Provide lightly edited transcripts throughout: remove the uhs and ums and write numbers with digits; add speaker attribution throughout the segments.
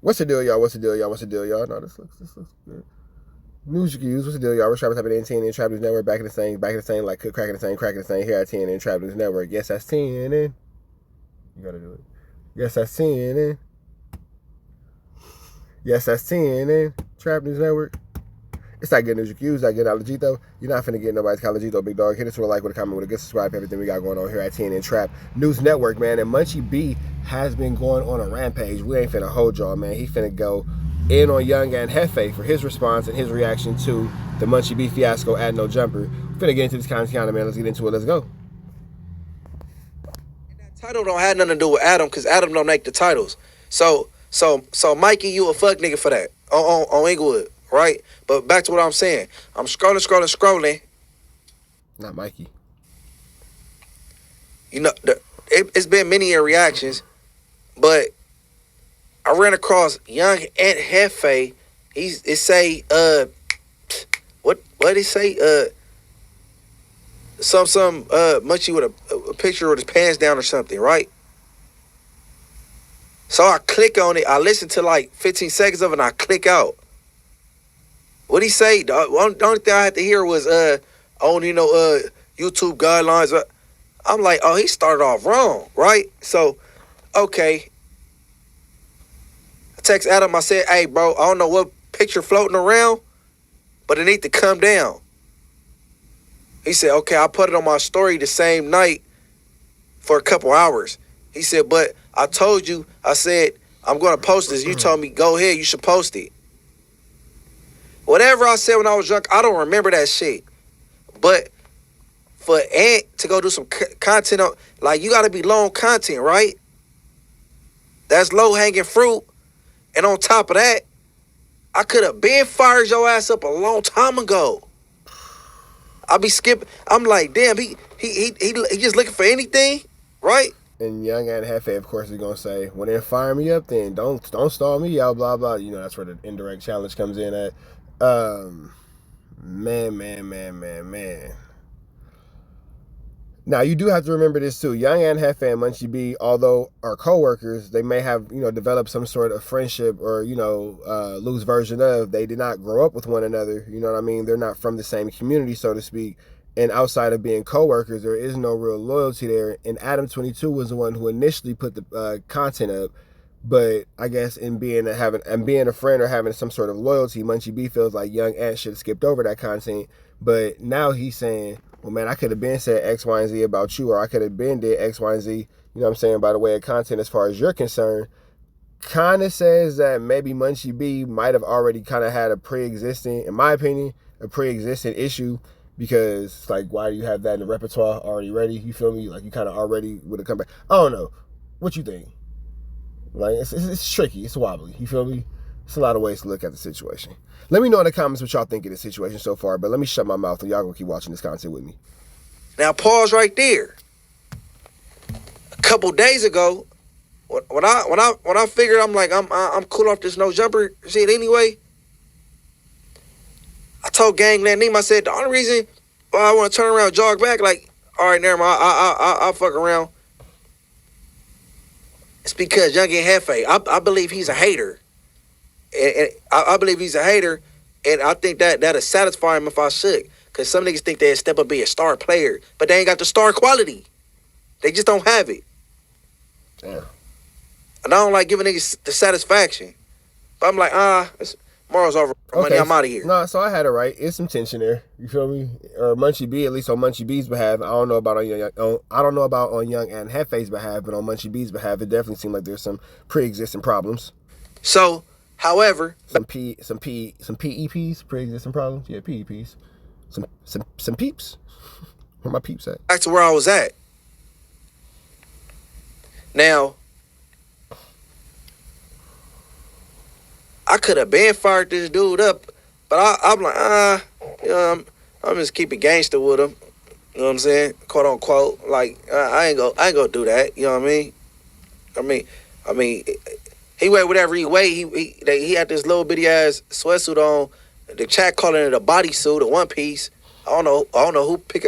Speaker 1: What's the deal, y'all? What's the deal, y'all? What's the deal, y'all? No, this looks good. News you can use. What's the deal, y'all? We're Travis type of TNN Trap News Network. Back in the same, like cracking the same here at TNN Trap News Network. Yes, that's TNN. You gotta do it. Yes, that's TNN. Yes, that's TNN Trap News Network. It's that good news you can use, that good knowledge though. You're not finna get nobody's college though, big dog. Hit us with a like, with a comment, with a good subscribe, everything we got going on here at TNN Trap News Network, man. And Munchie B has been going on a rampage. We ain't finna hold y'all, man. He finna go in on Young Hefe for his response and his reaction to the Munchie B fiasco at No Jumper. We're finna get into this content, man. Let's get into it. Let's go.
Speaker 2: That title don't have nothing to do with Adam, because Adam don't make the titles. So Mikey, you a fuck nigga for that on Inglewood, right? But back to what I'm saying. I'm scrolling.
Speaker 1: Not Mikey.
Speaker 2: You know, it's been many reactions, but I ran across Young Hefe. It say what he say some Munchie with a picture with his pants down or something, right? So I click on it. I listen to like 15 seconds of it and I click out. What he say? The only thing I had to hear was on YouTube guidelines. I'm like, oh, he started off wrong, right? So, okay. I text Adam. I said, hey, bro, I don't know what picture floating around, but it need to come down. He said, okay, I put it on my story the same night for a couple hours. He said, but I told you, I said, I'm going to post this. You told me, go ahead, you should post it. Whatever I said when I was drunk, I don't remember that shit. But for Ant to go do some content, like, you got to be long content, right? That's low-hanging fruit. And on top of that, I could have been fired your ass up a long time ago. I be skipping. I'm like, damn, he just looking for anything, right?
Speaker 1: And Young Hefe, of course, is gonna say, "Well, then fire me up. Then don't stall me out." Blah blah. You know, that's where the indirect challenge comes in at. Man. Now, you do have to remember this too. Young Hefe and Munchie B, although are co-workers, they may have, developed some sort of friendship or, loose version of. They did not grow up with one another. You know what I mean? They're not from the same community, so to speak. And outside of being co-workers, there is no real loyalty there. And Adam 22 was the one who initially put the content up. But I guess in being a friend or having some sort of loyalty, Munchie B feels like Young Ant should have skipped over that content. But now he's saying, well, man, I could have been said X, Y, and Z about you, or I could have been did X, Y, and Z, you know what I'm saying, by the way of content as far as you're concerned. Kind of says that maybe Munchie B might have already kind of had a pre-existing, in my opinion, a pre-existing issue, because, like, why do you have that in the repertoire already ready? You feel me? Like, you kind of already would have come back. I don't know. What you think? Like, it's tricky. It's wobbly. You feel me? It's a lot of ways to look at the situation. Let me know in the comments what y'all think of the situation so far, but let me shut my mouth and y'all gonna keep watching this content with me.
Speaker 2: Now, pause right there. A couple days ago, when I figured I'm like I'm cool off this no jumper shit anyway, I told Gangland Neem, I said the only reason why I want to turn around and jog back, like, all right, never mind, I'll fuck around. It's because Young Hefe, I believe he's a hater. And I believe he's a hater, and I think that'll satisfy him if I should. Because some niggas think they'll step up and be a star player, but they ain't got the star quality. They just don't have it.
Speaker 1: Damn.
Speaker 2: And I don't like giving niggas the satisfaction. But I'm like, tomorrow's over.
Speaker 1: Okay,
Speaker 2: Money, I'm out of here.
Speaker 1: No, so I had it right. It's some tension there. You feel me? Or Munchie B, at least on Munchie B's behalf. I don't know about on Young and Hefe's behalf, but on Munchie B's behalf, it definitely seemed like there's some pre-existing problems.
Speaker 2: So, however,
Speaker 1: some PEPs, pre-existing problems. Yeah, PEPs. Some peeps. Where my peeps at?
Speaker 2: Back to where I was at. Now, I could have been fired this dude up, but I'm like, I'm just keeping gangster with him. You know what I'm saying? Quote unquote. Like, I ain't gonna do that. You know what I mean? I mean, he weighed whatever he weighed. He had this little bitty ass sweatsuit on. The chat calling it a bodysuit, a one piece. I don't know who pick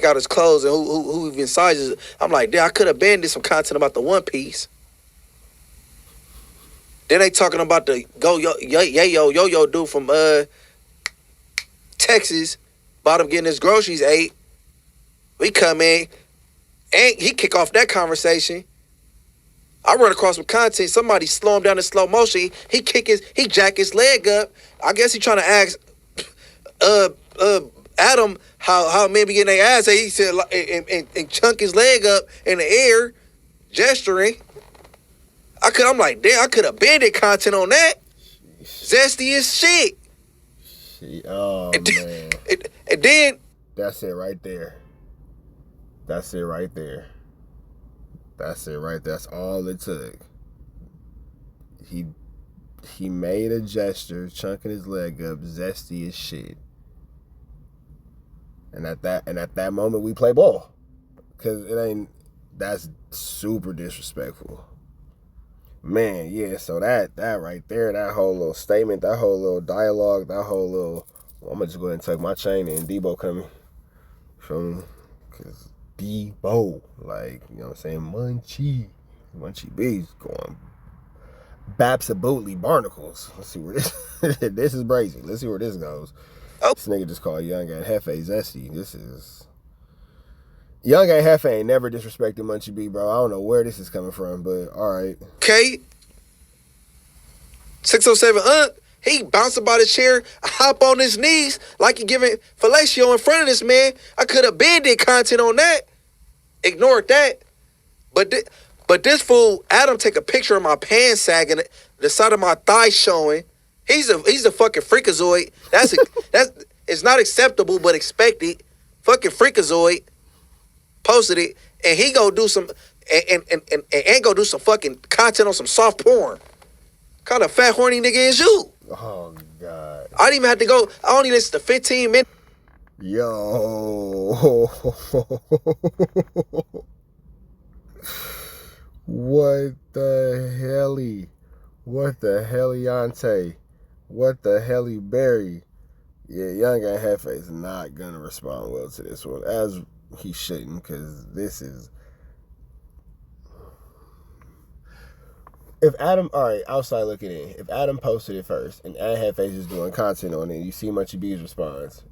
Speaker 2: out his clothes and who even sizes. I'm like, damn, I could have been did some content about the one piece. Then they talking about the yo dude from Texas, about him getting his groceries ate. We come in, and he kick off that conversation. I run across some content. Somebody slow him down in slow motion. He jack his leg up. I guess he trying to ask Adam how men be getting their ass. He said and chunk his leg up in the air, gesturing. I'm like, damn, I could have banded content on that. Zesty as shit.
Speaker 1: Oh, man.
Speaker 2: And then
Speaker 1: That's it right there. That's it right there. That's it right there. That's all it took. He made a gesture, chunking his leg up, zesty as shit. And at that moment we play ball. Cause that's super disrespectful. Man, yeah, so that right there, that whole little statement, that whole little dialogue, that whole little, I'm gonna just go ahead and tuck my chain in. Debo coming from, cause Debo, like, you know what I'm saying, Munchie B's going Babsabootly barnacles. Let's see where this is brazy. Let's see where this goes.
Speaker 2: Oh.
Speaker 1: This nigga just called Young Hefe Zesty. This is Young Hefe ain't never disrespected Munchie B, bro. I don't know where this is coming from, but all right.
Speaker 2: Okay. 607 he bounced about his chair, hop on his knees like he giving fellatio in front of this man. I could have banded content on that. Ignored that. But this fool, Adam, take a picture of my pants sagging, the side of my thigh showing. He's a fucking freakazoid. That's it's not acceptable but expected. Fucking freakazoid. Posted it, and he go do some and go do some fucking content on some soft porn. Kind of fat horny nigga is you?
Speaker 1: Oh God.
Speaker 2: I didn't even have to go. I only listened to 15 minutes.
Speaker 1: Yo. What the helly? What the heliante? What the helly berry? Yeah, Young Hefe is not gonna respond well to this one, as he shouldn't, because this is. If Adam, all right, outside looking in, if Adam posted it first and Young Hefe is doing content on it, you see Munchie B's response.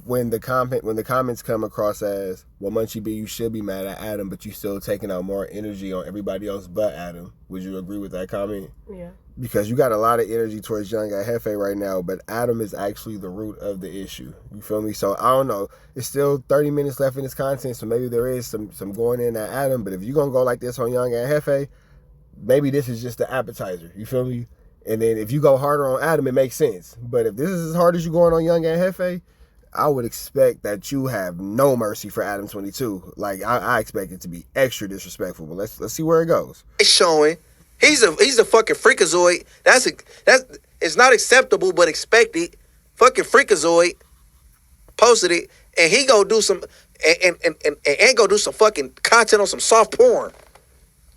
Speaker 1: When the comments come across as, well, Munchie B, you should be mad at Adam, but you still taking out more energy on everybody else but Adam. Would you agree with that comment?
Speaker 3: Yeah.
Speaker 1: Because you got a lot of energy towards Young Hefe right now, but Adam is actually the root of the issue. You feel me? So I don't know. It's still 30 minutes left in this content, so maybe there is some going in at Adam. But if you're gonna go like this on Young Hefe, maybe this is just the appetizer. You feel me? And then if you go harder on Adam, it makes sense. But if this is as hard as you're going on Young Hefe, I would expect that you have no mercy for Adam 22. Like I expect it to be extra disrespectful. But let's see where it goes.
Speaker 2: It's showing. He's a fucking freakazoid. That's it's not acceptable but expected. Fucking freakazoid. Posted it, and he go do some and go do some fucking content on some soft porn.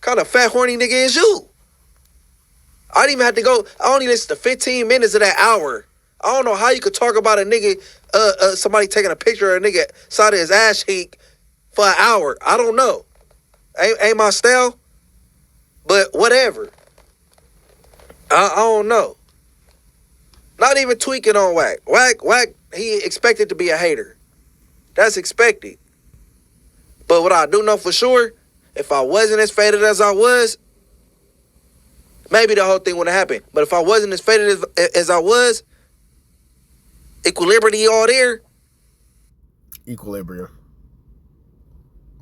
Speaker 2: Kind of fat horny nigga is you? I didn't even have to go. I only listened to 15 minutes of that hour. I don't know how you could talk about a nigga, somebody taking a picture of a nigga side of his ass cheek for an hour. I don't know. Ain't my style. But whatever. I don't know. Not even tweaking on Whack. Whack, he expected to be a hater. That's expected. But what I do know for sure, if I wasn't as faded as I was, maybe the whole thing would have happened. But if I wasn't as faded as I was, equilibrium all there.
Speaker 1: Equilibrium.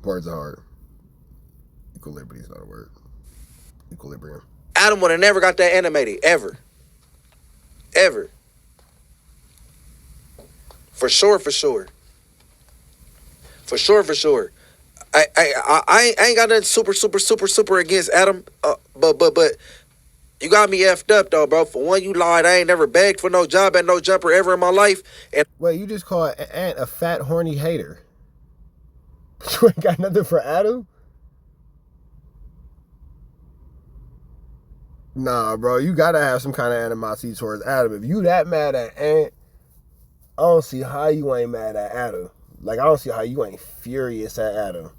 Speaker 1: Words are hard. Equilibrium is not a word. Equilibrium.
Speaker 2: Adam would have never got that animated. Ever. Ever. For sure. For sure. I ain't got nothing super against Adam. But you got me effed up though, bro. For one, you lied. I ain't never begged for no job at no jumper ever in my life. And
Speaker 1: wait, you just called Ant a fat horny hater? You ain't got nothing for Adam? Nah, bro, you gotta have some kind of animosity towards Adam. If you that mad at Ant, I don't see how you ain't mad at Adam. Like, I don't see how you ain't furious at Adam.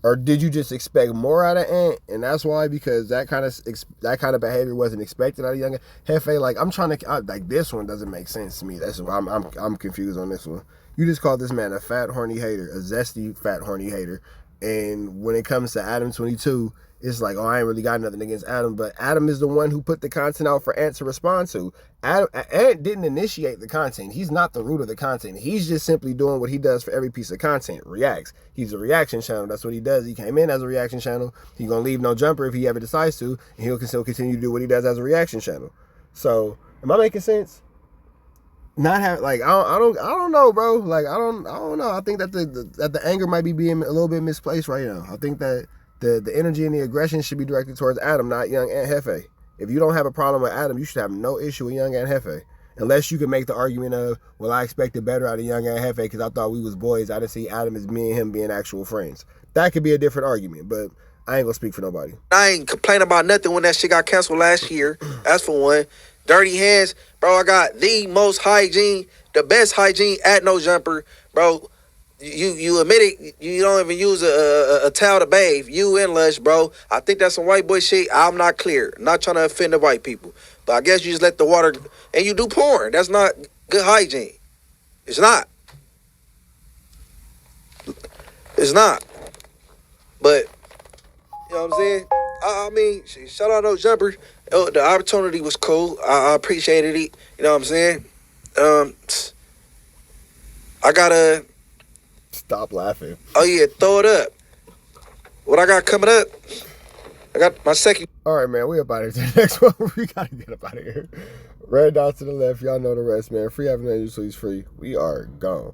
Speaker 1: Or did you just expect more out of Ant, and that's why? Because that kind of behavior wasn't expected out of Young Hefe. Like I'm trying to like this one doesn't make sense to me. That's why I'm confused on this one. You just called this man a fat horny hater, a zesty fat horny hater, and when it comes to Adam 22, it's like, oh, I ain't really got nothing against Adam, but Adam is the one who put the content out for Ant to respond to. Ant didn't initiate the content. He's not the root of the content. He's just simply doing what he does for every piece of content, reacts. He's a reaction channel. That's what he does. He came in as a reaction channel. He's going to leave no jumper if he ever decides to, and he'll still continue to do what he does as a reaction channel. So, am I making sense? Not have like I don't know, bro. Like I don't know. I think that the anger might be being a little bit misplaced right now. I think that the energy and the aggression should be directed towards Adam, not Young Ant Hefe. If you don't have a problem with Adam, you should have no issue with Young Ant Hefe. Unless you can make the argument of, well, I expected better out of Young Ant Hefe because I thought we was boys. I didn't see Adam as me and him being actual friends. That could be a different argument, but I ain't gonna speak for nobody.
Speaker 2: I ain't complaining about nothing when that shit got canceled last year. That's for one. Dirty hands, bro. I got the most hygiene, the best hygiene at No Jumper, bro. You admit it. You don't even use a towel to bathe. You and Lush, bro. I think that's some white boy shit. I'm not clear. I'm not trying to offend the white people, but I guess you just let the water and you do porn. That's not good hygiene. It's not. It's not. But you know what I'm saying? I mean, shout out No Jumper. Oh, the opportunity was cool. I appreciated it. You know what I'm saying? I gotta.
Speaker 1: Stop laughing.
Speaker 2: Oh yeah, throw it up. What I got coming up? I got my second.
Speaker 1: All right, man. We up out of here. The next one, we gotta get up out of here. Red dot to the left. Y'all know the rest, man. Free having angels, so he's free. We are gone.